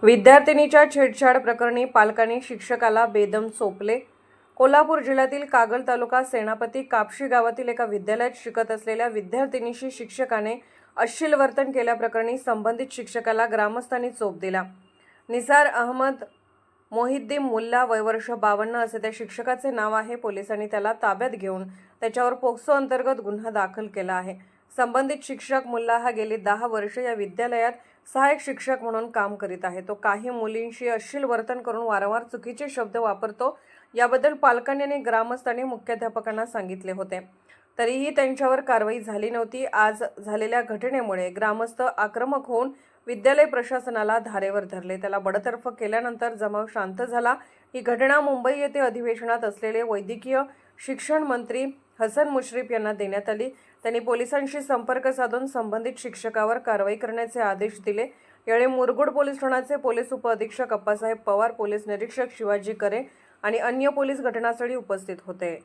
विद्यार्थिनीच्या छेडछाड प्रकरणी पालकांनी शिक्षकाला बेदम चोपले। कोल्हापूर जिल्ह्यातील कागल तालुका सेनापती कापशी गावातील एका विद्यालयात शिकत असलेल्या विद्यार्थिनीशी शिक्षकाने अश्लील वर्तन केल्याप्रकरणी संबंधित शिक्षकाला ग्रामस्थांनी चोप दिला। निसार अहमद मोहिद्दीन मुल्ला वय वर्ष 52 असे त्या शिक्षकाचे नाव आहे। पोलिसांनी त्याला ताब्यात घेऊन त्याच्यावर पोक्सो अंतर्गत गुन्हा दाखल केला आहे। संबंधित शिक्षक मुल्ला हा गेली 10 वर्ष या विद्यालयात सहाय्यक शिक्षक म्हणून काम करीत आहे। तो काही मुलींशी अश्लील वर्तन करून वारंवार चुकीचे शब्द वापरतो। याबद्दल पालकांनी आणि ग्रामस्थांनी मुख्याध्यापकांना सांगितले होते, तरीही त्यांच्यावर कारवाई झाली नव्हती। आज झालेल्या घटनेमुळे ग्रामस्थ आक्रमक होऊन विद्यालय प्रशासनाला धारेवर धरले। त्याला बडतर्फ केल्यानंतर जमाव शांत झाला। ही घटना मुंबई येथे अधिवेशनात असलेले वैद्यकीय शिक्षण मंत्री हसन मुश्रीफ यांना देण्यात आली। त्यांनी पोलिसांशी संपर्क साधून संबंधित शिक्षकावर कारवाई करण्याचे आदेश दिले। यावेळी मुरगुड पोलीस ठाण्याचे पोलीस उपअधीक्षक अप्पासाहेब पवार, पोलीस निरीक्षक शिवाजी करे आणि अन्य पोलीस घटनास्थळी उपस्थित होते।